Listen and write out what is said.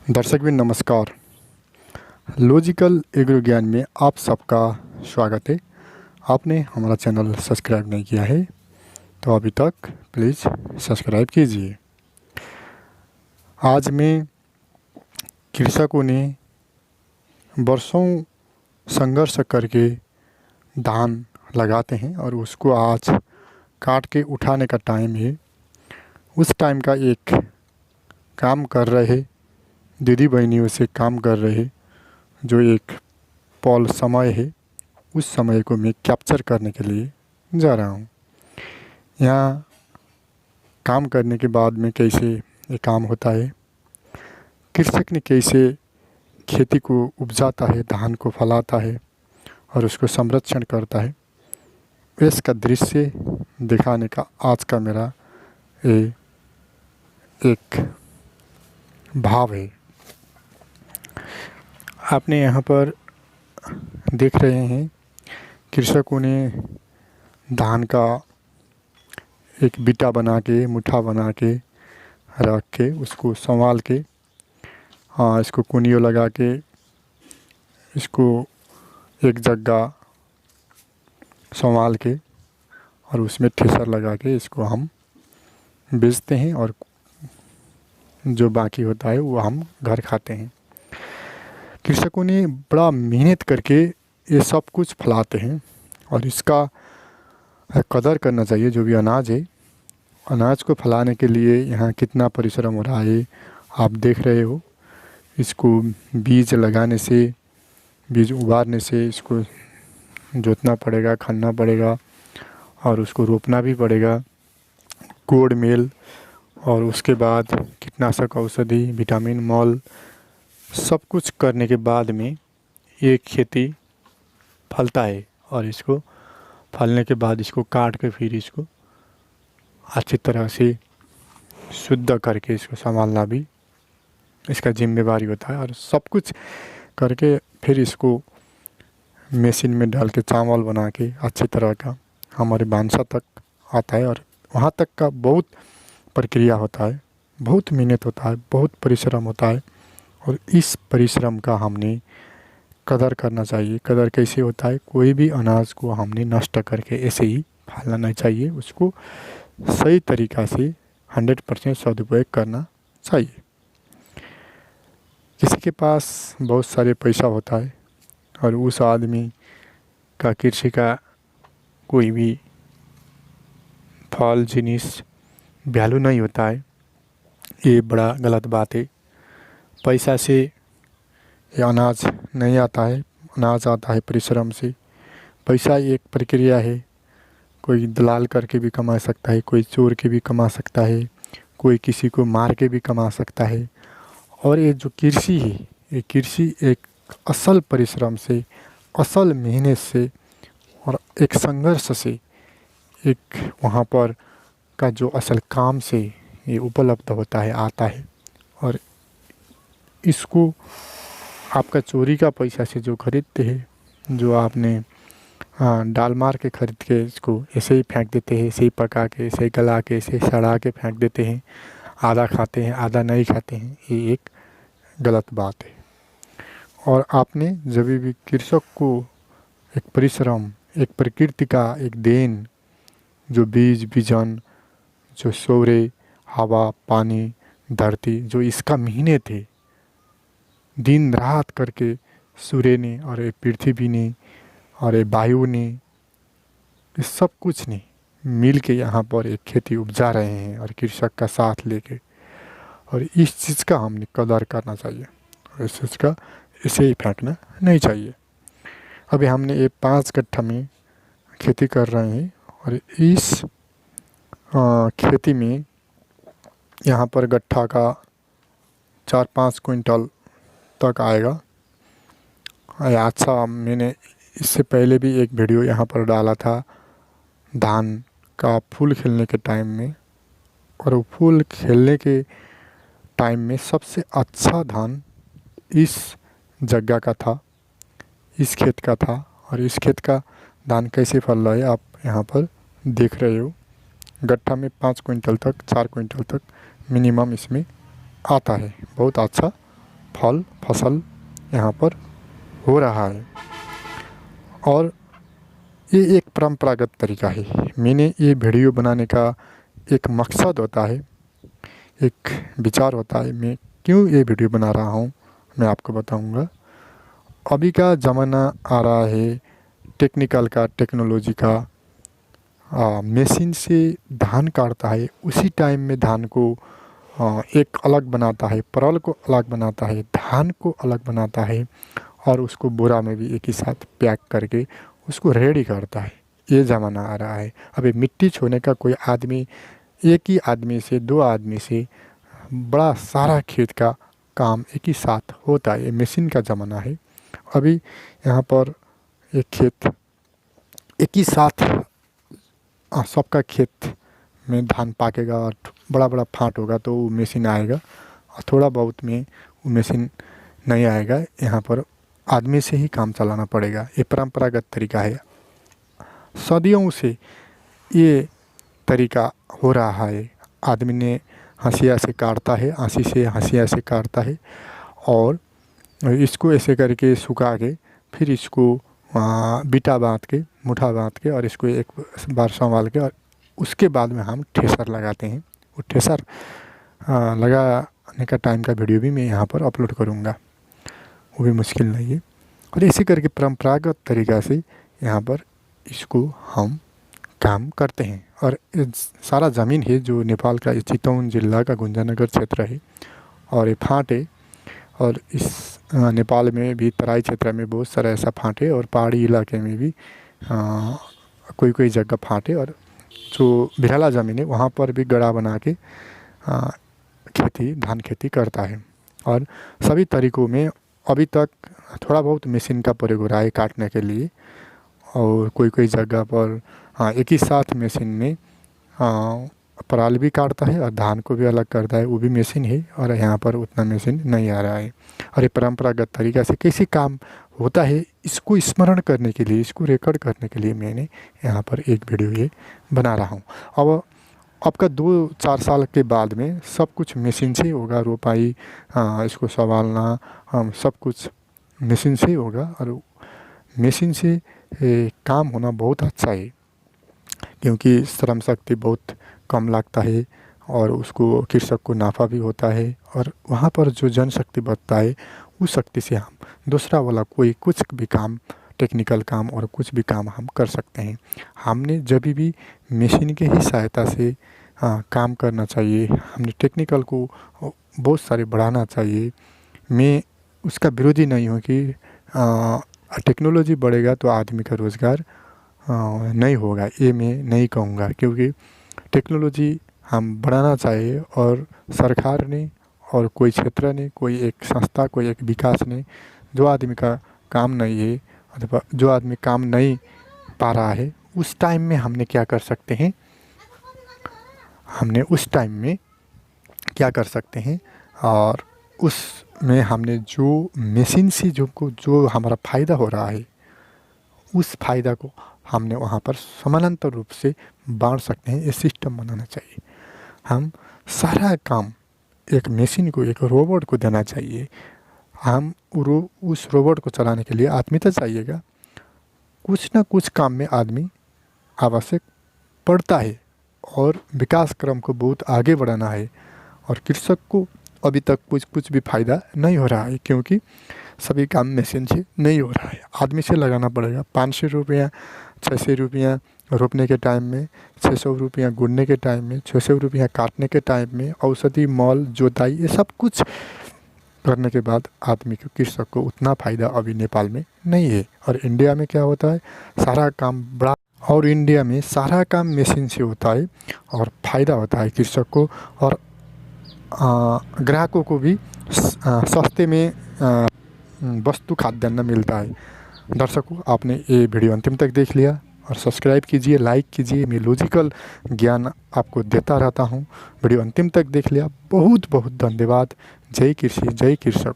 दर्शक भी नमस्कार। लॉजिकल एग्रो ज्ञान में आप सबका स्वागत है। आपने हमारा चैनल सब्सक्राइब नहीं किया है तो अभी तक प्लीज़ सब्सक्राइब कीजिए। आज मैं कृषकों ने वर्षों संघर्ष करके धान लगाते हैं और उसको आज काट के उठाने का टाइम है। उस टाइम का एक काम कर रहे दीदी बहनियों से काम कर रहे जो एक पल समय है, उस समय को मैं कैप्चर करने के लिए जा रहा हूँ। यहाँ काम करने के बाद में कैसे ये काम होता है, कृषक ने कैसे खेती को उपजाता है, धान को फलाता है और उसको संरक्षण करता है, इसका दृश्य दिखाने का आज का मेरा ये एक भाव है। आपने यहाँ पर देख रहे हैं कृषकों ने धान का एक बिटा बना के, मुठा बना के रख के उसको संभाल के, इसको कुनियो लगा के इसको एक जगह संभाल के और उसमें ठेसर लगा के इसको हम बेचते हैं और जो बाकी होता है वो हम घर खाते हैं। कृषकों ने बड़ा मेहनत करके ये सब कुछ फलाते हैं और इसका कदर करना चाहिए। जो भी अनाज है, अनाज को फलाने के लिए यहाँ कितना परिश्रम हो रहा है आप देख रहे हो। इसको बीज लगाने से, बीज उगाने से इसको जोतना पड़ेगा, खनना पड़ेगा और उसको रोपना भी पड़ेगा, कोड़ मेल, और उसके बाद कीटनाशक, औषधि, विटामिन, मॉल सब कुछ करने के बाद में ये खेती फलता है। और इसको फलने के बाद इसको काट के फिर इसको अच्छी तरह से शुद्ध करके इसको संभालना भी इसका जिम्मेवारी होता है। और सब कुछ करके फिर इसको मशीन में डाल के चावल बना के अच्छी तरह का हमारे भानसा तक आता है। और वहाँ तक का बहुत प्रक्रिया होता है, बहुत मेहनत होता है, बहुत परिश्रम होता है। और इस परिश्रम का हमने कदर करना चाहिए। कदर कैसे होता है, कोई भी अनाज को हमने नष्ट करके ऐसे ही फालना नहीं चाहिए, उसको सही तरीक़ा से 100% सदुपयोग करना चाहिए। किसी के पास बहुत सारे पैसा होता है और उस आदमी का कृषि का कोई भी फल जिनिस वैल्यू नहीं होता है, ये बड़ा गलत बात है। पैसा से ये अनाज नहीं आता है, अनाज आता है परिश्रम से। पैसा एक प्रक्रिया है, कोई दलाल करके भी कमा सकता है, कोई चोर के भी कमा सकता है, कोई किसी को मार के भी कमा सकता है। और ये जो कृषि है, ये कृषि एक असल परिश्रम से, असल मेहनत से और एक संघर्ष से, एक वहाँ पर का जो असल काम से ये उपलब्ध होता है, आता है। और इसको आपका चोरी का पैसा से जो खरीदते हैं, जो आपने डाल मार के खरीद के इसको ऐसे ही फेंक देते हैं, ऐसे ही पका के, ऐसे ही गला के, ऐसे ही सड़ा के फेंक देते हैं, आधा खाते हैं आधा नहीं खाते हैं, ये एक गलत बात है। और आपने जब भी कृषक को एक परिश्रम, एक प्रकृति का एक देन, जो बीज बीजन, जो सौरे, हवा, पानी, धरती, जो इसका मेहनत है, दिन रात करके सूर्य ने और ये पृथ्वी ने और ये वायु ने, ये सब कुछ ने मिल के यहाँ पर एक खेती उपजा रहे हैं और कृषक का साथ लेके। और इस चीज़ का हमने कदर करना चाहिए और इस चीज़ का इसे ही फेंकना नहीं चाहिए। अभी हमने ये 5 कट्ठा में खेती कर रहे हैं और इस खेती में यहाँ पर गट्ठा का 4-5 क्विंटल तक आएगा। अच्छा, मैंने इससे पहले भी एक वीडियो यहाँ पर डाला था धान का फूल खिलने के टाइम में, और वो फूल खिलने के टाइम में सबसे अच्छा धान इस जगह का था, इस खेत का था। और इस खेत का धान कैसे फल रहा है आप यहाँ पर देख रहे हो। गट्ठा में 5 क्विंटल तक, 4 क्विंटल तक मिनिमम इसमें आता है, बहुत अच्छा फसल यहाँ पर हो रहा है। और ये एक परंपरागत तरीका है। मैंने ये वीडियो बनाने का एक मकसद होता है, एक विचार होता है, मैं क्यों ये वीडियो बना रहा हूँ मैं आपको बताऊँगा। अभी का ज़माना आ रहा है टेक्निकल का, टेक्नोलॉजी का। मशीन से धान काटता है, उसी टाइम में धान को एक अलग बनाता है, परल को अलग बनाता है, धान को अलग बनाता है और उसको बोरा में भी एक ही साथ पैक करके उसको रेडी करता है। ये ज़माना आ रहा है। अभी मिट्टी छोड़ने का कोई आदमी, एक ही आदमी से, 2 आदमी से बड़ा सारा खेत का काम एक ही साथ होता है। ये मशीन का ज़माना है। अभी यहाँ पर एक खेत एक ही साथ सबका खेत में धान पाकेगा और बड़ा बड़ा फाट होगा तो वो मशीन आएगा, और थोड़ा बहुत में वो मशीन नहीं आएगा। यहाँ पर आदमी से ही काम चलाना पड़ेगा। ये परंपरागत तरीका है। सदियों से ये तरीका हो रहा है। आदमी ने हंसिया से काटता है, आंसी से हंसिया से काटता है और इसको ऐसे करके सुखा के फिर इसको बीटा बांध के, मुठा बांध के और इसको एक बार संभाल के और उसके बाद में हम ठेसर लगाते हैं। वो ठेसर लगाने का टाइम का वीडियो भी मैं यहाँ पर अपलोड करूँगा, वो भी मुश्किल नहीं है। और इसी करके परंपरागत तरीक़ा से यहाँ पर इसको हम काम करते हैं। और सारा ज़मीन है जो नेपाल का चितवन जिला का गुंजानगर क्षेत्र है और ये फाँट है। और इस नेपाल में भी तराई क्षेत्र में बहुत सारा ऐसा फाँट है और पहाड़ी इलाके में भी कोई कोई जगह फाँट है। और जो बिरला ज़मीन है वहाँ पर भी गड़ा बना के खेती, धान खेती करता है। और सभी तरीक़ों में अभी तक थोड़ा बहुत मशीन का प्रयोग हो रहा है काटने के लिए। और कोई कोई जगह पर एक ही साथ मशीन में पराल भी काटता है और धान को भी अलग करता है, वो भी मशीन है। और यहाँ पर उतना मशीन नहीं आ रहा है। और ये परंपरागत तरीक़ा से कैसे काम होता है, इसको स्मरण करने के लिए, इसको रिकॉर्ड करने के लिए मैंने यहाँ पर एक वीडियो ये बना रहा हूँ। अब आपका 2-4 साल के बाद में सब कुछ मशीन से होगा। रोपाई, इसको संभालना, सब कुछ मशीन से ही होगा। और मशीन से काम होना बहुत अच्छा है, क्योंकि श्रम शक्ति बहुत कम लगता है और उसको कृषक को नाफा भी होता है। और वहाँ पर जो जनशक्ति बचता है उस शक्ति से हम दूसरा वाला कोई कुछ भी काम, टेक्निकल काम और कुछ भी काम हम कर सकते हैं। हमने जब भी मशीन के ही सहायता से काम करना चाहिए। हमने टेक्निकल को बहुत सारे बढ़ाना चाहिए। मैं उसका विरोधी नहीं हूँ कि टेक्नोलॉजी बढ़ेगा तो आदमी का रोज़गार नहीं होगा, ये मैं नहीं कहूँगा। क्योंकि टेक्नोलॉजी हम बढ़ाना चाहिए और सरकार ने और कोई क्षेत्र ने, कोई एक संस्था, कोई एक विकास ने जो आदमी का काम नहीं है अथवा जो आदमी काम नहीं पा रहा है, उस टाइम में हमने क्या कर सकते हैं, हमने उस टाइम में क्या कर सकते हैं और उसमें हमने जो मशीन से जो हमारा फ़ायदा हो रहा है उस फ़ायदा को हमने वहाँ पर समानांतर रूप से बांट सकते हैं। ये सिस्टम बनाना चाहिए। हम सारा काम एक मशीन को, एक रोबोट को देना चाहिए। हम उस रोबोट को चलाने के लिए आदमी तो चाहिएगा। कुछ ना कुछ काम में आदमी आवश्यक पड़ता है और विकास क्रम को बहुत आगे बढ़ाना है। और कृषक को अभी तक कुछ भी फ़ायदा नहीं हो रहा है, क्योंकि सभी काम मशीन से नहीं हो रहा है। आदमी से लगाना पड़ेगा। 500 रुपया, 600 रुपया रोपने के टाइम में, 600 रुपया गुड़ने के टाइम में, 600 रुपया काटने के टाइम में, औषधि, मॉल, जोताई, ये सब कुछ करने के बाद आदमी को, कृषक को उतना फ़ायदा अभी नेपाल में नहीं है। और इंडिया में क्या होता है, सारा काम बड़ा, और इंडिया में सारा काम मशीन से होता है और फ़ायदा होता है कृषक को और ग्राहकों को भी सस्ते में वस्तु खाद्यान्न मिलता है। दर्शकों, आपने ये वीडियो अंतिम तक देख लिया और सब्सक्राइब कीजिए, लाइक कीजिए। मैं लॉजिकल ज्ञान आपको देता रहता हूँ। वीडियो अंतिम तक देख लिया, बहुत बहुत धन्यवाद। जय कृषि, जय कृषक।